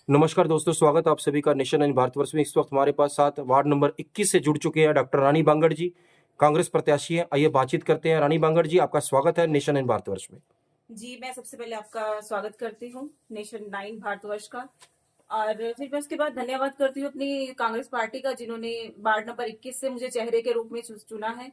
नमस्कार दोस्तों, स्वागत है आप सभी का नेशन एंड भारतवर्ष में। इस वक्त हमारे पास साथ वार्ड नंबर 21 से जुड़ चुके हैं डॉक्टर रानी बांगड़ जी, कांग्रेस प्रत्याशी हैं। आइए बातचीत करते हैं। रानी बांगड़ जी, आपका स्वागत है नेशन एंड भारतवर्ष में। जी, मैं सबसे पहले आपका स्वागत करती हूँ नेशन 9 भारतवर्ष का। और फिर मैं उसके बाद धन्यवाद करती हूँ अपनी कांग्रेस पार्टी का, जिन्होंने वार्ड नंबर 21 से मुझे चेहरे के रूप में चुना है।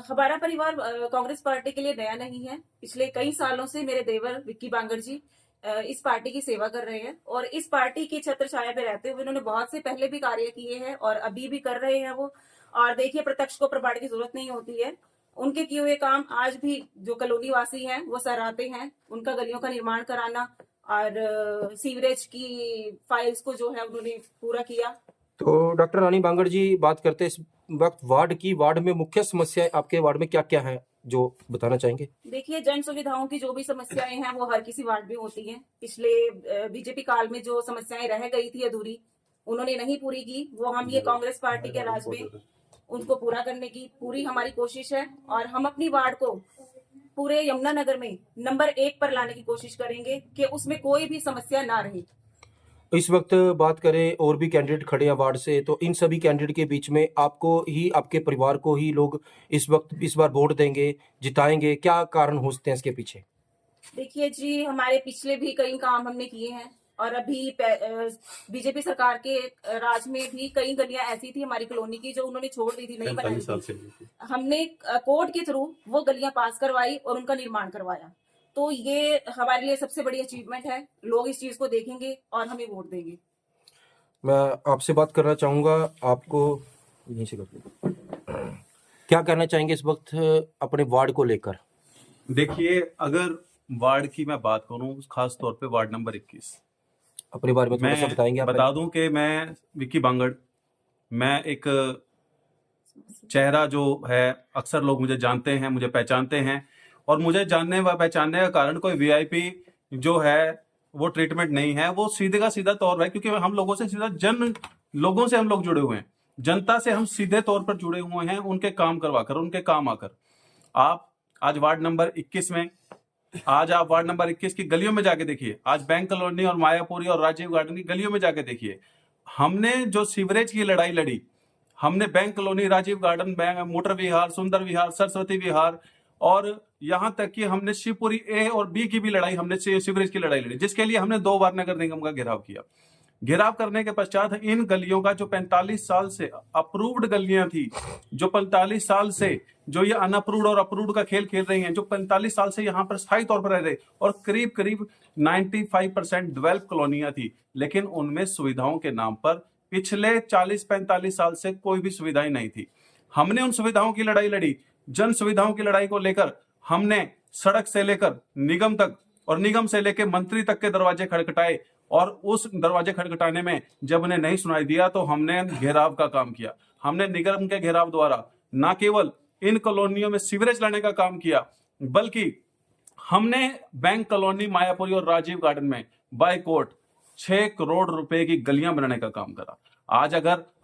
हमारा परिवार कांग्रेस पार्टी के लिए नया नहीं है। पिछले कई सालों से मेरे देवर विक्की बांगड़ जी इस पार्टी की सेवा कर रहे हैं और इस पार्टी की छत्र छाया में रहते हुए उन्होंने बहुत से पहले भी कार्य किए हैं और अभी भी कर रहे हैं वो। और देखिए, प्रत्यक्ष को प्रमाण की जरूरत नहीं होती है। उनके किए हुए काम आज भी जो कॉलोनी वासी हैं वो सराहते हैं। उनका गलियों का निर्माण कराना और सीवरेज की फाइल्स को जो है उन्होंने पूरा किया। तो डॉक्टर रानी बांगड़ जी, बात करते हैं इस वक्त वार्ड की। वार्ड में मुख्य समस्याएं आपके वार्ड में क्या क्या है, जो बताना चाहेंगे? देखिए, जन सुविधाओं की जो भी समस्याएं हैं वो हर किसी वार्ड में होती हैं। पिछले बीजेपी काल में जो समस्याएं रह गई थी अधूरी, उन्होंने नहीं पूरी की, वो हम ये कांग्रेस पार्टी के राज में उनको पूरा करने की पूरी हमारी कोशिश है। और हम अपनी वार्ड को पूरे यमुनानगर में नंबर 1 पर लाने की कोशिश करेंगे कि उसमें कोई भी समस्या ना रहे। इस वक्त बात करें और भी कैंडिडेट खड़े हैं वार्ड से, तो इन सभी कैंडिडेट के बीच में आपको ही, आपके परिवार को ही लोग इस वक्त इस बार वोट देंगे, जिताएंगे, क्या कारण हो सकते हैं इसके पीछे? देखिए जी, हमारे पिछले भी कई काम हमने किए हैं और अभी बीजेपी सरकार के राज में भी कई गलियां ऐसी थी हमारी कॉलोनी की जो उन्होंने छोड़ दी थी, नहीं बनाई थी। हमने कोर्ट के थ्रू वो गलियां पास करवाई और उनका निर्माण करवाया। तो ये हमारे लिए सबसे बड़ी अचीवमेंट है। लोग इस चीज को देखेंगे और हमें वोट देंगे। मैं आपसे बात करना चाहूँगा, आपको यहीं से क्या कहना चाहेंगे इस वक्त अपने वार्ड को लेकर? देखिए, अगर वार्ड की मैं बात करूं, खास तौर पे वार्ड नंबर 21, अपने बारे में थोड़ा सा बताएंगे आप? बता दूं कि मैं विक्की बांगड़, मैं एक चेहरा जो है, अक्सर लोग मुझे जानते हैं, मुझे पहचानते हैं। और मुझे जानने व पहचानने का कारण कोई वीआईपी जो है वो ट्रीटमेंट नहीं है, वो सीधे का सीधा तौर है, क्योंकि हम लोगों से सीधा लोगों से हम लोग जुड़े हुए हैं। जनता से हम सीधे तौर पर जुड़े हुए हैं, उनके काम करवाकर, उनके काम आकर। आप आज वार्ड नंबर 21 में, आज आप वार्ड नंबर 21 की गलियों में जाके देखिए, आज बैंक कॉलोनी और मायापुरी और राजीव गार्डन की गलियों में जाके देखिए। हमने जो सीवरेज की लड़ाई लड़ी, हमने bank colony, Rajiv garden, motor Vihar, Sundar Vihar, Saraswati Vihar और यहां तक कि हमने शिवपुरी ए और बी की भी लड़ाई, हमने सीवरेज की लड़ाई लड़ी, जिसके लिए हमने 2 बार नगर निगम का घेराव किया। घेराव करने के पश्चात इन गलियों का जो 45 साल से अप्रूव्ड गलियां थी, जो 45 साल से जो ये अनअप्रूव्ड और अप्रूव्ड का खेल खेल रही हैं, जो 45 साल से यहाँ पर स्थायी तौर पर रह रहे और करीब करीब 95% डेवलप कॉलोनियां थी, लेकिन उनमें सुविधाओं के नाम पर पिछले 40-45 साल से कोई भी सुविधाएं नहीं थी। हमने उन सुविधाओं की लड़ाई लड़ी। जन सुविधाओं की लड़ाई को लेकर हमने सड़क से लेकर निगम तक और निगम से लेकर मंत्री तक के दरवाजे खटखटाए, और उस दरवाजे खटखटाने में जब उन्हें नहीं सुनाई दिया तो हमने घेराव का काम किया। हमने निगम के घेराव द्वारा न केवल इन कॉलोनियों में सीवरेज लाने का काम किया, बल्कि हमने बैंक कॉलोनी, मायापुरी और राजीव गार्डन में बाय कोर्ट 6 करोड़ रुपए की गलियां बनाने का काम करा।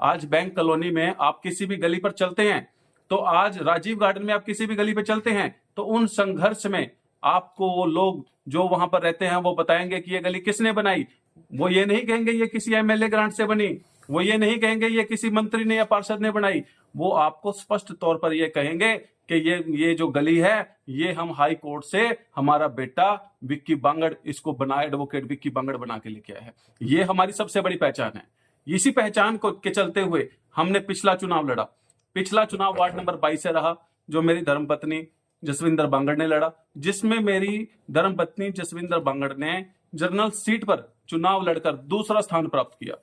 आज बैंक कॉलोनी में आप किसी भी गली पर चलते हैं, तो आज राजीव गार्डन में आप किसी भी गली पर चलते हैं, तो उन संघर्ष में आपको वो लोग जो वहां पर रहते हैं वो बताएंगे कि ये गली किसने बनाई। वो ये नहीं कहेंगे ये किसी एमएलए ग्रांट से बनी, वो ये नहीं कहेंगे ये किसी मंत्री ने या पार्षद ने बनाई। वो आपको स्पष्ट तौर पर ये कहेंगे कि ये जो गली है, ये हम हाई कोर्ट से हमारा बेटा विक्की बांगड़ इसको बना, एडवोकेट विक्की बांगड़ बना के लेके आया है। ये हमारी सबसे बड़ी पहचान है। इसी पहचान को के चलते हुए हमने पिछला चुनाव लड़ा। पिछला चुनाव वार्ड नंबर 22 से रहा, जो मेरी धर्मपत्नी जसविंदर बांगड़ ने लड़ा, जिसमें मेरी धर्मपत्नी जसविंदर बांगड़ ने जनरल सीट पर चुनाव लड़कर दूसरा स्थान प्राप्त किया।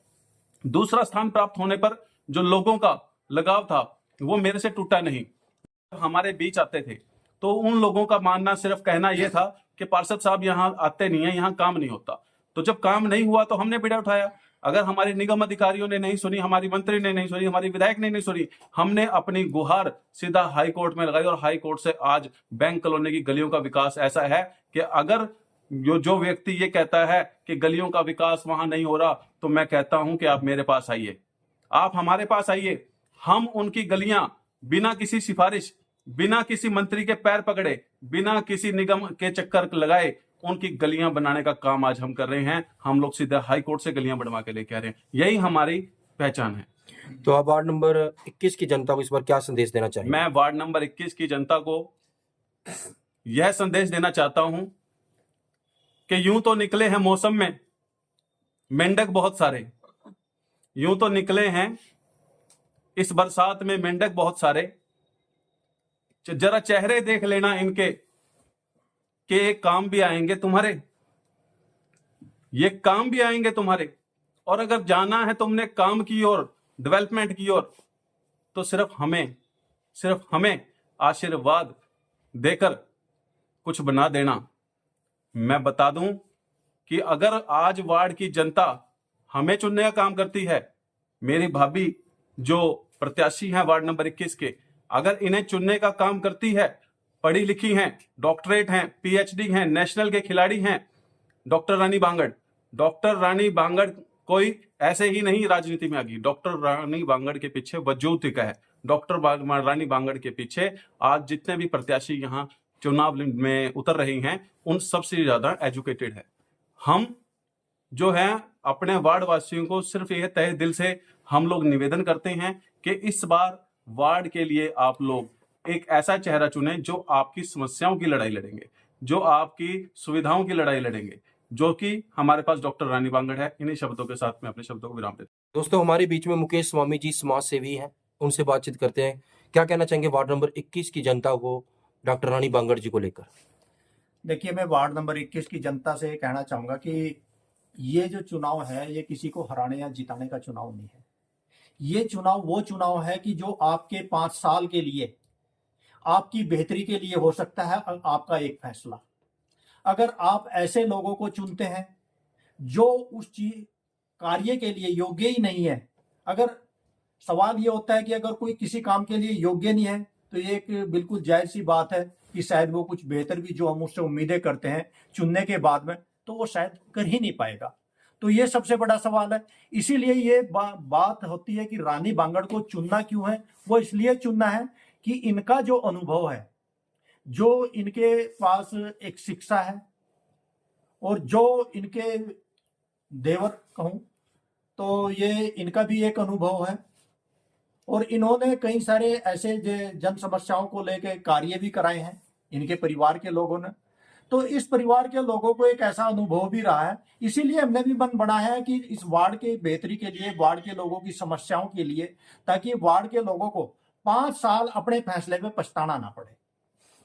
दूसरा स्थान प्राप्त होने पर जो लोगों का लगाव था वो मेरे से टूटा नहीं। हमारे बीच आते थे तो उन लोगों का मानना, सिर्फ कहना यह था कि पार्षद साहब यहाँ आते नहीं है, यहाँ काम नहीं होता। तो जब काम नहीं हुआ तो हमने बीड़ा उठाया। अगर हमारे निगम अधिकारियों ने नहीं सुनी, हमारी मंत्री ने नहीं सुनी, हमारी विधायक ने नहीं सुनी, हमने अपनी गुहार सीधा हाई कोर्ट में लगाई और हाई कोर्ट से आज बैंक कॉलोनी की गलियों का विकास ऐसा है कि अगर जो व्यक्ति ये कहता है कि गलियों का विकास वहां नहीं हो रहा, तो मैं कहता हूं कि आप मेरे पास आइए, आप हमारे पास आइए। हम उनकी गलियां बिना किसी सिफारिश, बिना किसी मंत्री के पैर पकड़े, बिना किसी निगम के चक्कर लगाए उनकी गलियां बनाने का काम आज हम कर रहे हैं। हम लोग सीधे हाई कोर्ट से गलियां बनवा के लेके आ रहे हैं। यही हमारी पहचान है। तो आप वार्ड नंबर 21 की जनता को इस बार क्या संदेश देना चाहिए? मैं वार्ड नंबर 21 की जनता को यह संदेश देना चाहता हूं कि यूं तो निकले हैं मौसम में मेंढक बहुत सारे, यूं तो निकले हैं इस बरसात में मेंढक बहुत सारे। जरा चेहरे देख लेना इनके कि ये काम भी आएंगे तुम्हारे, ये काम भी आएंगे तुम्हारे। और अगर जाना है तुमने काम की ओर, डेवलपमेंट की ओर, तो सिर्फ हमें आशीर्वाद देकर कुछ बना देना। मैं बता दूं कि अगर आज वार्ड की जनता हमें चुनने का काम करती है, मेरी भाभी जो प्रत्याशी हैं वार्ड नंबर 21 के, अगर इन्हें चुनने का काम करती है, पढ़ी लिखी हैं, डॉक्टरेट हैं, पीएचडी हैं, नेशनल के खिलाड़ी हैं, डॉक्टर रानी बांगड़ कोई ऐसे ही नहीं राजनीति में आ गई। डॉक्टर रानी बांगड़ के पीछे वजूद टिका है। डॉक्टर रानी बांगड़ के पीछे आज जितने भी प्रत्याशी यहाँ चुनाव में उतर रहे हैं, उन सबसे ज्यादा एजुकेटेड है। हम जो है अपने वार्ड वासियों को सिर्फ यह तहे दिल से हम लोग निवेदन करते हैं कि इस बार वार्ड के लिए आप लोग एक ऐसा चेहरा चुने जो आपकी समस्याओं की लड़ाई लड़ेंगे, जो आपकी सुविधाओं की लड़ाई लड़ेंगे, जो कि हमारे पास डॉक्टर रानी बांगड़ है। इन्हीं शब्दों के साथ में अपने शब्दों को विराम देता हूं। दोस्तों, हमारे बीच में मुकेश स्वामी जी समाज सेवी हैं, उनसे बातचीत करते हैं। क्या कहना चाहेंगे वार्ड नंबर 21 की जनता को डॉक्टर रानी बांगड़ जी को लेकर? देखिए, मैं वार्ड नंबर 21 की जनता से कहना चाहूंगा कि ये जो चुनाव है, ये किसी को हराने या जिताने का चुनाव नहीं है। ये चुनाव वो चुनाव है कि जो आपके 5 साल के लिए, आपकी बेहतरी के लिए हो सकता है। आपका एक फैसला, अगर आप ऐसे लोगों को चुनते हैं जो उस चीज कार्य के लिए योग्य ही नहीं है, अगर सवाल ये होता है कि अगर कोई किसी काम के लिए योग्य नहीं है, तो ये एक बिल्कुल जायज सी बात है कि शायद वो कुछ बेहतर भी जो हम उससे उम्मीदें करते हैं चुनने के बाद में, तो वो शायद कर ही नहीं पाएगा। तो ये सबसे बड़ा सवाल है। इसीलिए ये बात होती है कि रानी बांगड़ को चुनना क्यों है। वो इसलिए चुनना है कि इनका जो अनुभव है, जो इनके पास एक शिक्षा है, और जो इनके देवर कहूं तो ये इनका भी एक अनुभव है, और इन्होंने कई सारे ऐसे जन समस्याओं को लेकर कार्य भी कराए हैं इनके परिवार के लोगों ने। तो इस परिवार के लोगों को एक ऐसा अनुभव भी रहा है। इसीलिए हमने भी मन बनाया है कि इस वार्ड के बेहतरी के लिए, वार्ड के लोगों की समस्याओं के लिए, ताकि वार्ड के लोगों को 5 साल अपने फैसले में पछताना ना पड़े।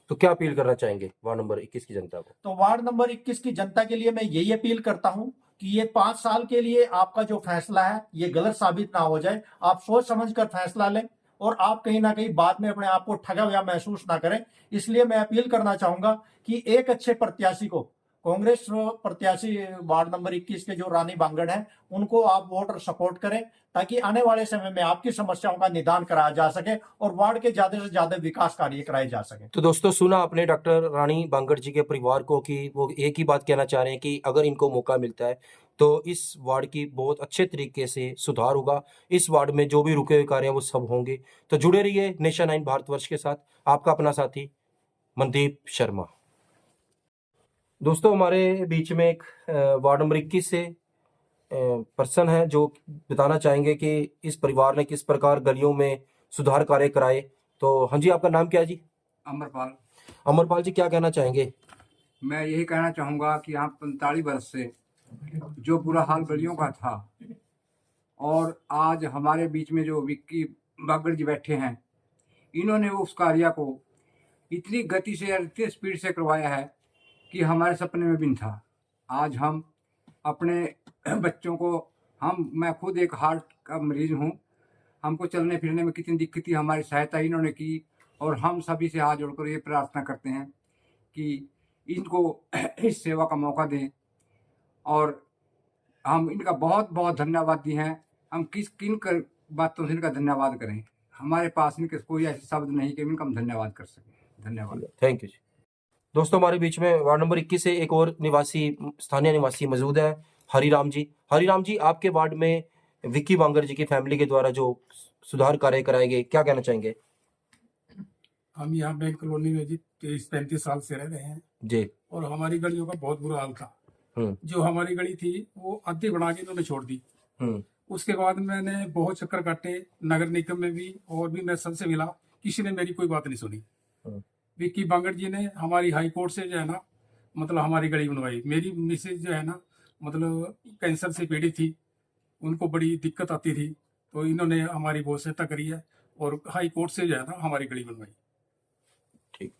तो क्या अपील करना चाहेंगे वार्ड नंबर 21 की जनता को? तो वार्ड नंबर 21 की जनता के लिए मैं यही अपील करता हूं कि ये 5 साल के लिए आपका जो फैसला है ये गलत साबित ना हो जाए। आप सोच समझकर फैसला लें और आप कहीं ना कहीं बाद में अपने आप को ठगा हुआ महसूस ना करें। इसलिए मैं अपील करना चाहूंगा कि एक अच्छे प्रत्याशी को, कांग्रेस प्रत्याशी वार्ड नंबर 21 के जो रानी बांगड़ हैं, उनको आप वोट और सपोर्ट करें, ताकि आने वाले समय में आपकी समस्याओं का निदान कराया जा सके और वार्ड के ज्यादा से ज्यादा विकास कार्य कराए जा सके। तो दोस्तों, सुना आपने डॉक्टर रानी बांगड़ जी के परिवार को कि वो एक ही बात कहना चाह रहे हैं कि अगर इनको मौका मिलता है तो इस वार्ड की बहुत अच्छे तरीके से सुधार होगा। इस वार्ड में जो भी रुके हुए कार्य हैं वो सब होंगे। तो जुड़े रहिए नेशन 9 भारतवर्ष के साथ। आपका अपना साथी मनदीप शर्मा। दोस्तों, हमारे बीच में एक वार्ड नंबर 21 से पर्सन है जो बताना चाहेंगे कि इस परिवार ने किस प्रकार गलियों में सुधार कार्य कराए। तो हाँ जी, आपका नाम क्या है जी? अमरपाल। अमरपाल जी, क्या कहना चाहेंगे? मैं यही कहना चाहूँगा कि यहाँ 45 वर्ष से जो बुरा हाल गलियों का था, और आज हमारे बीच में जो विक्की बांगड़ जी बैठे हैं, इन्होंने उस कार्य को इतनी गति से, इतनी स्पीड से करवाया है कि हमारे सपने में भी नहीं था। आज हम अपने बच्चों को, मैं खुद एक हार्ट का मरीज हूँ, हमको चलने फिरने में कितनी दिक्कत थी, हमारी सहायता इन्होंने की। और हम सभी से हाथ जोड़कर ये प्रार्थना करते हैं कि इनको इस सेवा का मौका दें, और हम इनका बहुत बहुत धन्यवाद दिए हैं। हम किन बातों से इनका धन्यवाद करें, हमारे पास इनके कोई ऐसे शब्द नहीं कि इनका हम धन्यवाद कर सकें। धन्यवाद। थैंक यू जी। दोस्तों, हमारे बीच में वार्ड नंबर 21 से एक और निवासी, स्थानीय निवासी मौजूद है, हरिराम जी। हरिराम जी, आपके वार्ड में विक्की बांगड़ जी की फैमिली के द्वारा जो सुधार कार्य कराए गए, क्या कहना चाहेंगे? हम यहाँ बैंक कॉलोनी में जी 23-35 साल से रह रहे हैं। जी। और हमारी गलियों का बहुत बुरा हाल था। हम्म। जो हमारी गली थी वो आधी बना के इन्होंने छोड़ दी। हम्म। उसके बाद मैंने बहुत चक्कर काटे नगर निगम में भी, और भी मैं सबसे मिला, किसी ने मेरी कोई बात नहीं सुनी। हम्म। विक्की बांगड़ जी ने हमारी हाई कोर्ट से जो है ना, मतलब हमारी गली बनवाई। मेरी मिसेज जो है ना, मतलब कैंसर से पीड़ित थी, उनको बड़ी दिक्कत आती थी, तो इन्होंने हमारी बहुत सहायता करी है और हाई कोर्ट से जो है ना हमारी गली बनवाई। ठीक।